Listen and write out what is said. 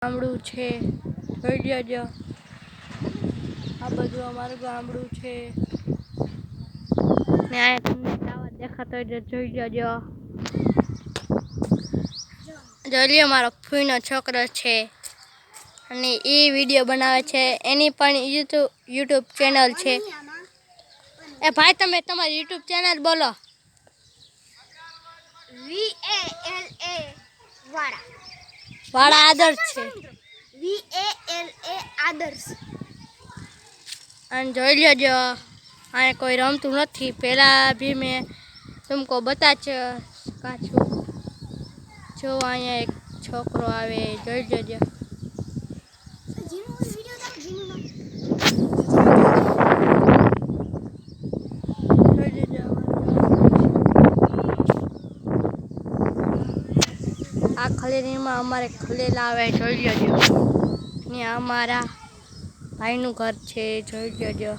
ગામડું છે, જોઈ લેજો. આ બધું અમારું ગામડું છે ને આ તમને ટાવર દેખાતો હોય તો જોઈ લેજો. જોઈ લ્યો, મારો ફૂઈનો છોકરો છે અને એ વિડીયો બનાવે છે. એની પણ યુટ્યુબ ચેનલ છે. એ ભાઈ, તમે તમારી યુટ્યુબ ચેનલ બોલો. વાળા આદર્શ છે. આદર્શ. અને જોઈ લેજો, આ કોઈ રમતું નથી. પહેલાં બી મેં तुमको बता काछू जो अँ एक छोकरो आवे जोई लेજો. આ ખલેરીમાં અમારે ખલેલ આવે, જોઈ લેજો. ને અમારા ભાઈનું ઘર છે, જોઈ લેજો.